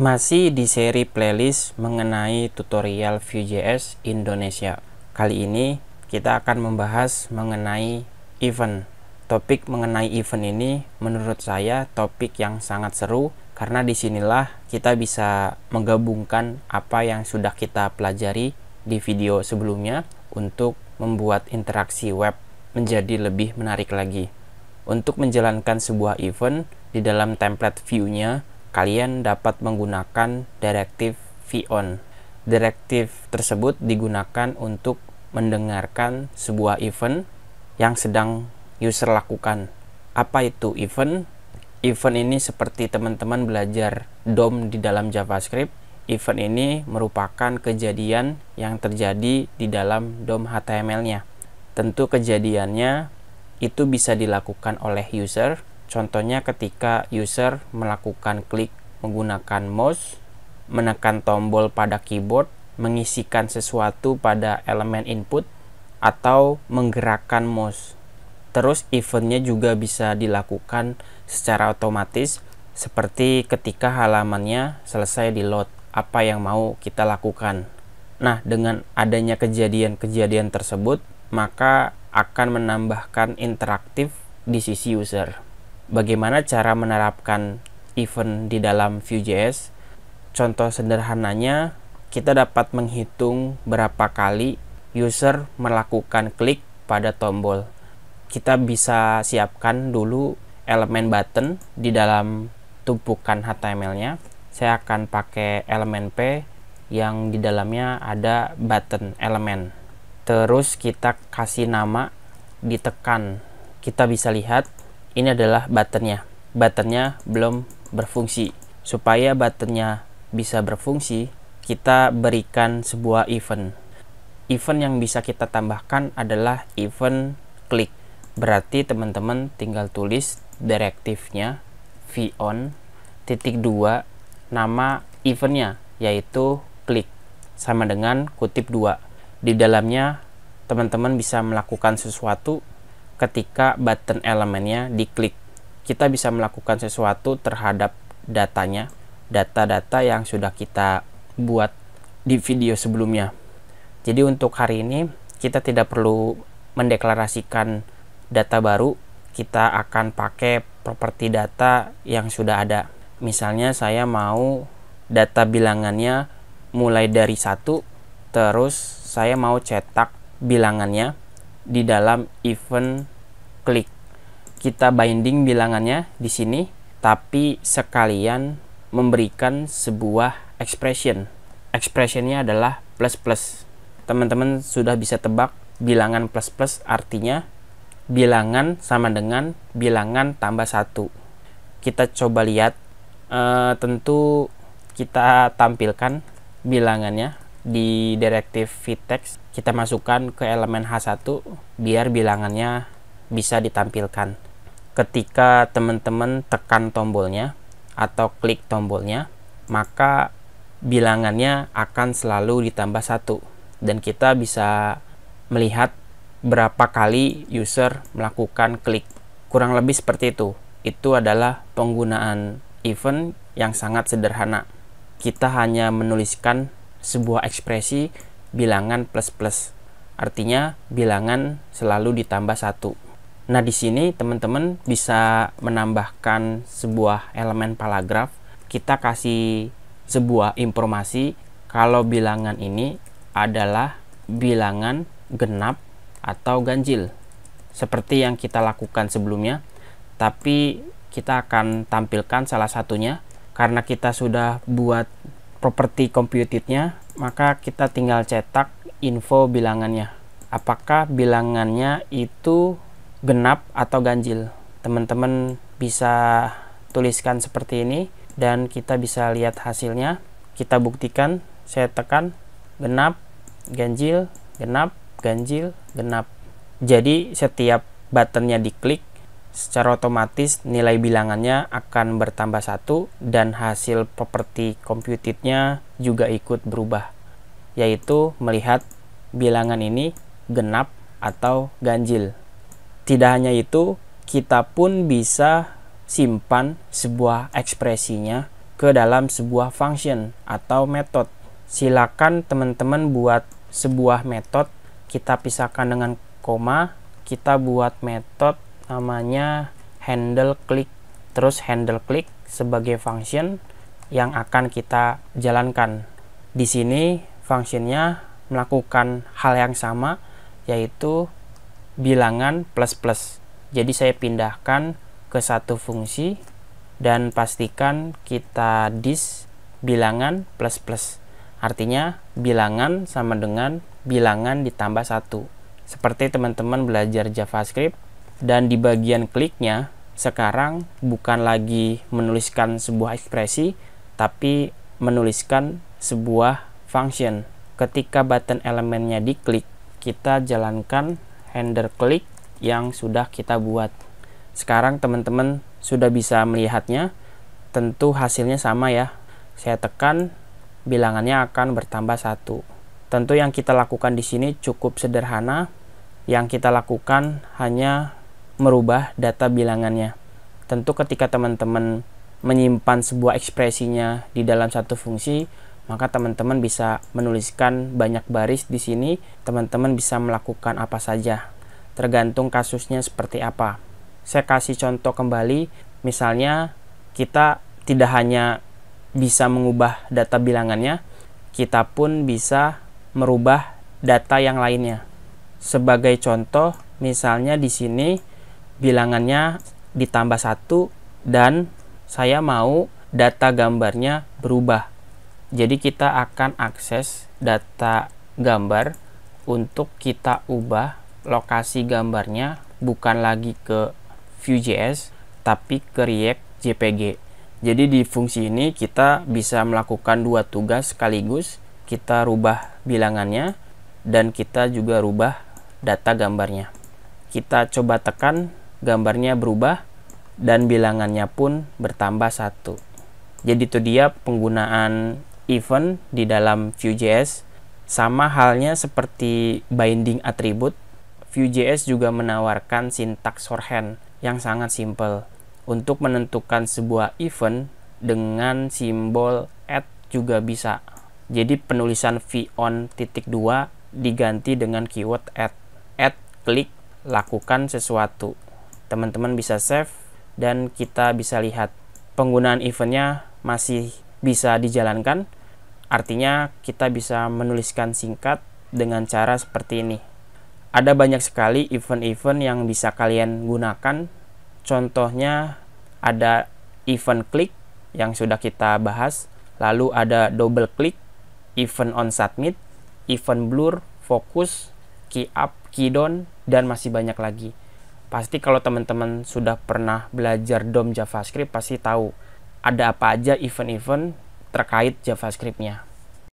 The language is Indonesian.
Masih di seri playlist mengenai tutorial Vue.js Indonesia. Kali ini kita akan membahas mengenai event. Topik mengenai event ini menurut saya topik yang sangat seru karena disinilah kita bisa menggabungkan apa yang sudah kita pelajari di video sebelumnya untuk membuat interaksi web menjadi lebih menarik lagi. Untuk menjalankan sebuah event di dalam template Vue-nya, kalian dapat menggunakan direktif VON. Direktif tersebut digunakan untuk mendengarkan sebuah event yang sedang user lakukan. Apa itu event? Event ini seperti teman-teman belajar DOM di dalam JavaScript. Event ini merupakan kejadian yang terjadi di dalam DOM HTML-nya. Tentu kejadiannya itu bisa dilakukan oleh user. Contohnya ketika user melakukan klik menggunakan mouse, menekan tombol pada keyboard, mengisikan sesuatu pada elemen input, atau menggerakkan mouse. Terus eventnya juga bisa dilakukan secara otomatis seperti ketika halamannya selesai di load, apa yang mau kita lakukan. Nah, dengan adanya kejadian-kejadian tersebut, maka akan menambahkan interaktif di sisi user. Bagaimana cara menerapkan event di dalam Vue.js? Contoh sederhananya, kita dapat menghitung berapa kali user melakukan klik pada tombol. Kita bisa siapkan dulu elemen button di dalam tumpukan HTML-nya. Saya akan pakai elemen P yang di dalamnya ada button elemen. Terus kita kasih nama, ditekan. Kita bisa lihat ini adalah buttonnya. Buttonnya belum berfungsi. Supaya buttonnya bisa berfungsi, kita berikan sebuah event. Event yang bisa kita tambahkan adalah event klik. Berarti teman-teman tinggal tulis direktifnya VON.2 nama eventnya, yaitu klik, sama dengan kutip 2. Di dalamnya teman-teman bisa melakukan sesuatu ketika button elemennya diklik. Kita bisa melakukan sesuatu terhadap datanya, data-data yang sudah kita buat di video sebelumnya. Jadi untuk hari ini kita tidak perlu mendeklarasikan data baru, kita akan pakai properti data yang sudah ada. Misalnya saya mau data bilangannya mulai dari 1, terus saya mau cetak bilangannya di dalam event klik. Kita binding bilangannya di sini, tapi sekalian memberikan sebuah expression. Expressionnya adalah plus. Teman-teman sudah bisa tebak bilangan plus artinya bilangan sama dengan bilangan tambah 1. Kita coba lihat, tentu kita tampilkan bilangannya di direktif vtext. Kita masukkan ke elemen H1 biar bilangannya bisa ditampilkan. Ketika teman-teman tekan tombolnya atau klik tombolnya, maka bilangannya akan selalu ditambah 1 dan kita bisa melihat berapa kali user melakukan klik. Kurang lebih seperti itu. Itu adalah penggunaan event yang sangat sederhana. Kita hanya menuliskan sebuah ekspresi bilangan plus. Artinya bilangan selalu ditambah 1. Nah, di sini teman-teman bisa menambahkan sebuah elemen paragraf. Kita kasih sebuah informasi kalau bilangan ini adalah bilangan genap atau ganjil. Seperti yang kita lakukan sebelumnya, tapi kita akan tampilkan salah satunya. Karena kita sudah buat properti computed-nya, maka kita tinggal cetak info bilangannya. Apakah bilangannya itu genap atau ganjil? Teman-teman bisa tuliskan seperti ini dan kita bisa lihat hasilnya. Kita buktikan, saya tekan genap, ganjil, genap, ganjil, genap. Jadi setiap buttonnya diklik, secara otomatis nilai bilangannya akan bertambah 1 dan hasil properti computednya juga ikut berubah, yaitu melihat bilangan ini genap atau ganjil. Tidak hanya itu, kita pun bisa simpan sebuah ekspresinya ke dalam sebuah function atau metode. Silakan teman-teman buat sebuah metode, kita pisahkan dengan koma, kita buat metode namanya handle click. Terus handle click sebagai function yang akan kita jalankan. Di sini functionnya melakukan hal yang sama, yaitu bilangan plus plus. Jadi saya pindahkan ke satu fungsi dan pastikan kita dis bilangan plus plus. Artinya bilangan sama dengan bilangan ditambah 1. Seperti teman-teman belajar JavaScript, dan di bagian kliknya sekarang bukan lagi menuliskan sebuah ekspresi, tapi menuliskan sebuah function. Ketika button elemennya diklik, kita jalankan handle click yang sudah kita buat. Sekarang teman-teman sudah bisa melihatnya. Tentu hasilnya sama ya. Saya tekan, bilangannya akan bertambah 1. Tentu yang kita lakukan di sini cukup sederhana. Yang kita lakukan hanya merubah data bilangannya. Tentu ketika teman-teman menyimpan sebuah ekspresinya di dalam satu fungsi, maka teman-teman bisa menuliskan banyak baris di sini. Teman-teman bisa melakukan apa saja, tergantung kasusnya seperti apa. Saya kasih contoh kembali, misalnya kita tidak hanya bisa mengubah data bilangannya, kita pun bisa merubah data yang lainnya. Sebagai contoh, misalnya di sini bilangannya ditambah 1 dan saya mau data gambarnya berubah. Jadi kita akan akses data gambar untuk kita ubah lokasi gambarnya bukan lagi ke Vue.js tapi ke React JPG. Jadi di fungsi ini kita bisa melakukan dua tugas sekaligus. Kita rubah bilangannya dan kita juga rubah data gambarnya. Kita coba tekan, gambarnya berubah dan bilangannya pun bertambah 1. Jadi itu dia penggunaan event di dalam Vue.js. Sama halnya seperti binding atribut, Vue.js juga menawarkan sintaks shorthand yang sangat simpel. Untuk menentukan sebuah event dengan simbol add juga bisa. Jadi penulisan v_on_2 diganti dengan keyword add. Add, klik, lakukan sesuatu. Teman-teman bisa save dan kita bisa lihat penggunaan eventnya masih bisa dijalankan. Artinya kita bisa menuliskan singkat dengan cara seperti ini. Ada banyak sekali event-event yang bisa kalian gunakan. Contohnya ada event click yang sudah kita bahas, lalu ada double click, event on submit, event blur, focus, key up, key down, dan masih banyak lagi. Pasti kalau teman-teman sudah pernah belajar DOM JavaScript pasti tahu ada apa aja event-event terkait JavaScript-nya.